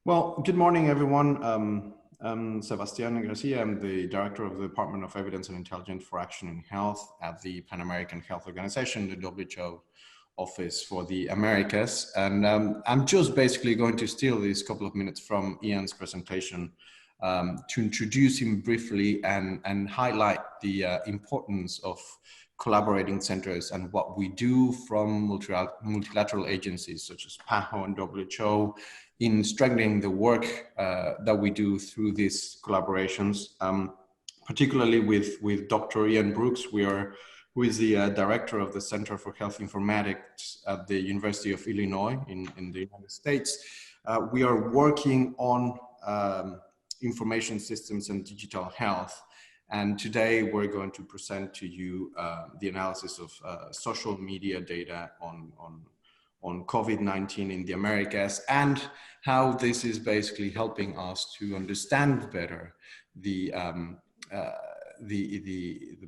Well, good morning, everyone. I'm Sebastian Garcia. I'm the director of the Department of Evidence and Intelligence for Action in Health at the Pan American Health Organization, the WHO office for the Americas. And I'm just basically going to steal these couple of minutes from Ian's presentation to introduce him briefly and highlight the importance of collaborating centers and what we do from multilateral agencies such as PAHO and WHO in strengthening the work that we do through these collaborations, particularly with Dr. Ian Brooks, who is the director of the Center for Health Informatics at the University of Illinois in the United States. We are working on information systems and digital health. And today we're going to present to you the analysis of social media data on COVID-19 in the Americas and how this is basically helping us to understand better the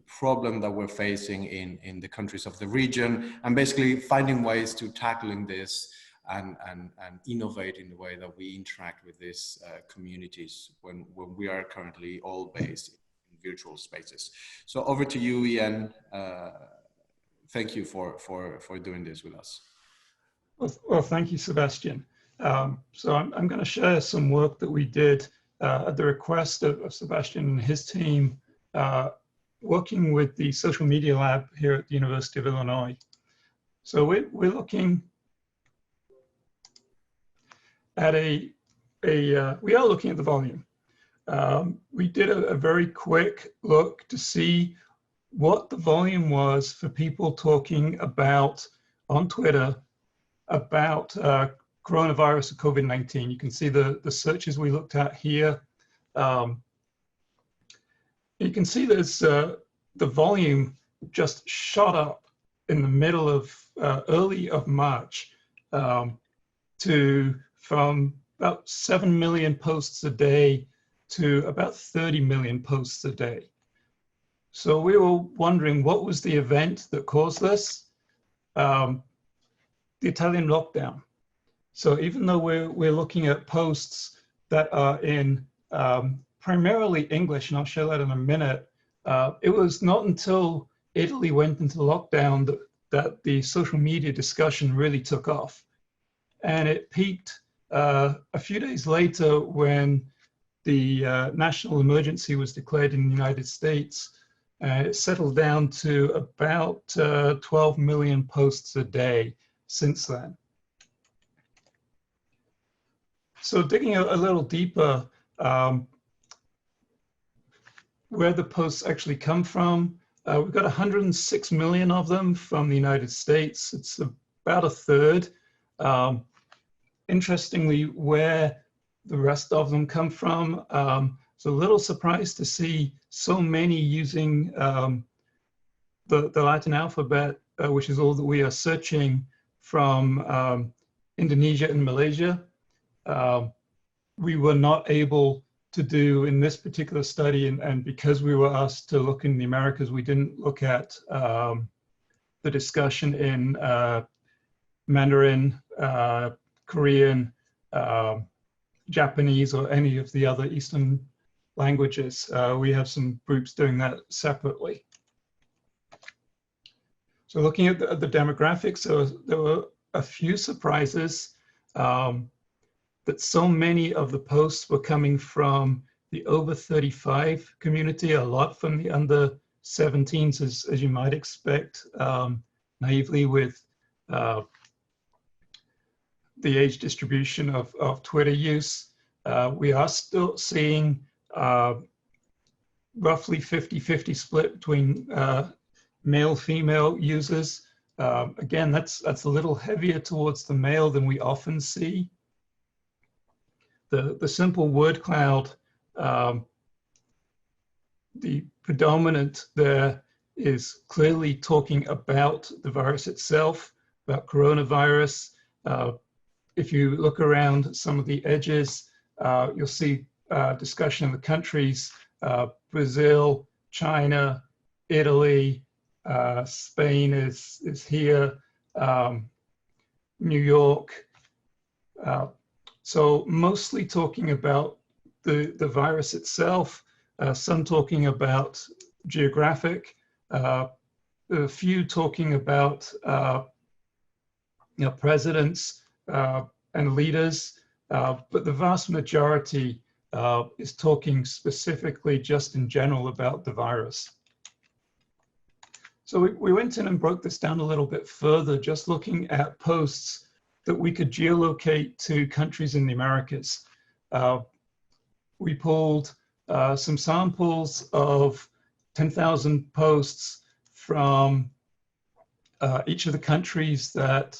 problem that we're facing in the countries of the region, and basically finding ways to tackling this and innovate in the way that we interact with these communities when we are currently all based in virtual spaces. So over to you, Ian. Thank you for doing this with us. Well, thank you, Sebastian. So I'm going to share some work that we did at the request of Sebastian and his team, working with the social media lab here at the University of Illinois. So we're looking at we are looking at the volume. We did a very quick look to see what the volume was for people talking about on Twitter about coronavirus or COVID-19. You can see the searches we looked at here. You can see there's the volume just shot up in the middle of early of March from about 7 million posts a day to about 30 million posts a day. So we were wondering, what was the event that caused this? The Italian lockdown. So even though we're looking at posts that are in primarily English, and I'll show that in a minute, it was not until Italy went into lockdown that the social media discussion really took off. And it peaked a few days later when the national emergency was declared in the United States. It settled down to about 12 million posts a day since then. So digging a little deeper, where the posts actually come from, we've got 106 million of them from the United States. It's about a third. Interestingly, where the rest of them come from, it's a little surprised to see so many using the Latin alphabet, which is all that we are searching from Indonesia and Malaysia. We were not able to do in this particular study, and because we were asked to look in the Americas, we didn't look at the discussion in Mandarin, Korean, Japanese, or any of the other Eastern languages. We have some groups doing that separately. So looking at the demographics, there were a few surprises that so many of the posts were coming from the over 35 community, a lot from the under 17s, as you might expect, naively with the age distribution of Twitter use. We are still seeing roughly 50-50 split between male, female users. Again, that's a little heavier towards the male than we often see. The simple word cloud, the predominant there is clearly talking about the virus itself, about coronavirus. If you look around some of the edges, you'll see discussion of the countries, Brazil, China, Italy, Spain is here, New York. So mostly talking about the virus itself, some talking about geographic, a few talking about presidents and leaders, but the vast majority is talking specifically just in general about the virus. So we went in and broke this down a little bit further, just looking at posts that we could geolocate to countries in the Americas. We pulled some samples of 10,000 posts from each of the countries that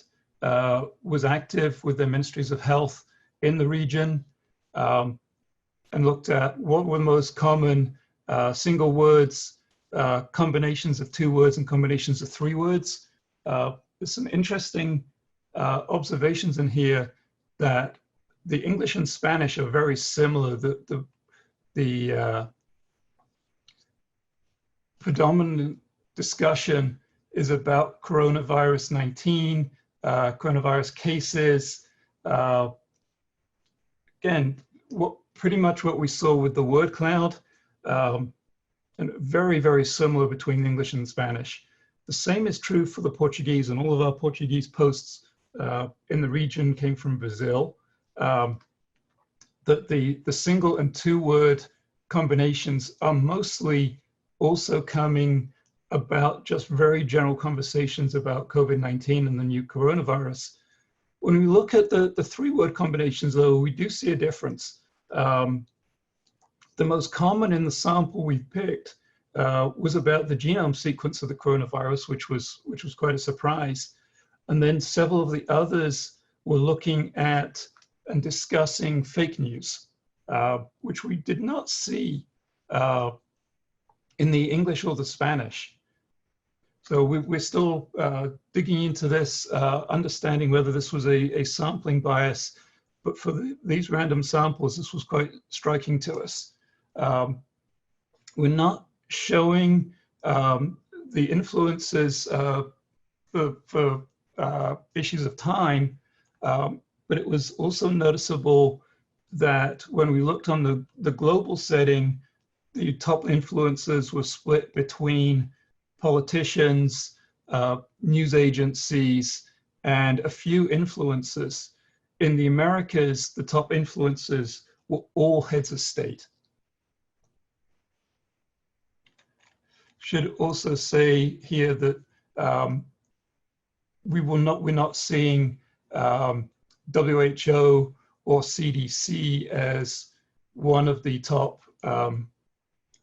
was active with their ministries of health in the region, and looked at what were the most common single words, combinations of 2 words, and combinations of 3 words. There's some interesting observations in here that the English and Spanish are very similar. The predominant discussion is about coronavirus 19, coronavirus cases. Again, pretty much what we saw with the word cloud, and very, very similar between English and Spanish. The same is true for the Portuguese, and all of our Portuguese posts in the region came from Brazil. That the single and 2 word combinations are mostly also coming about just very general conversations about COVID-19 and the new coronavirus. When we look at the 3 word combinations, though, we do see a difference. The most common in the sample we picked was about the genome sequence of the coronavirus, which was quite a surprise. And then several of the others were looking at and discussing fake news, which we did not see in the English or the Spanish. So we're still digging into this, understanding whether this was a sampling bias, but for these random samples, this was quite striking to us. We're not showing the influences for issues of time, but it was also noticeable that when we looked on the global setting, the top influences were split between politicians, news agencies, and a few influencers. In the Americas, the top influencers were all heads of state. Should also say here that we're not seeing WHO or CDC as one of the top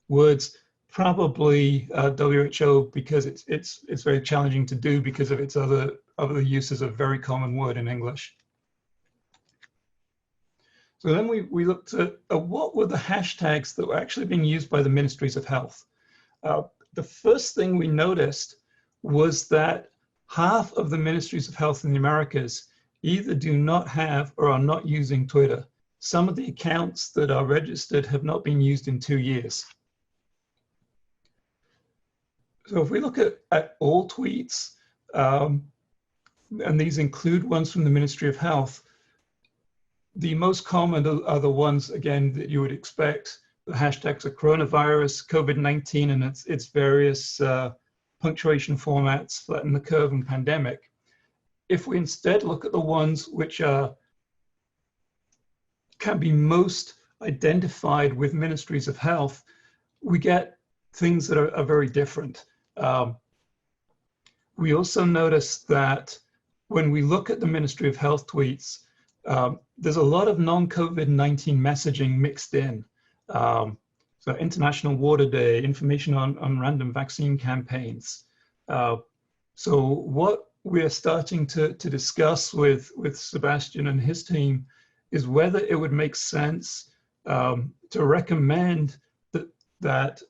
words. Probably WHO, because it's very challenging to do because of its other uses of very common word in English. So then we looked at what were the hashtags that were actually being used by the ministries of health. The first thing we noticed was that half of the ministries of health in the Americas either do not have or are not using Twitter. Some of the accounts that are registered have not been used in 2 years. So if we look at all tweets, and these include ones from the Ministry of Health, the most common are the ones, again, that you would expect. The hashtags are coronavirus, COVID-19, and its various punctuation formats, flatten the curve, and pandemic. If we instead look at the ones which can be most identified with ministries of health, we get things that are very different. We also notice that when we look at the Ministry of Health tweets, there's a lot of non-COVID-19 messaging mixed in. So International Water Day, information on random vaccine campaigns. So what we're starting to discuss with Sebastian and his team is whether it would make sense to recommend that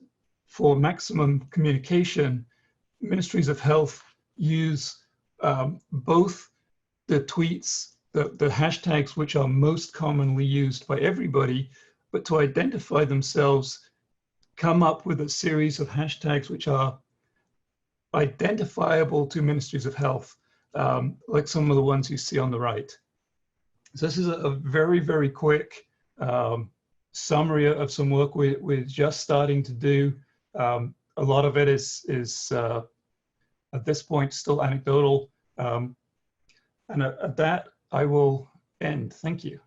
for maximum communication, ministries of health use both the tweets, the hashtags which are most commonly used by everybody, but to identify themselves, come up with a series of hashtags which are identifiable to ministries of health, like some of the ones you see on the right. So this is a very, very quick summary of some work we're just starting to do. A lot of it is at this point still anecdotal. And at that, I will end. Thank you.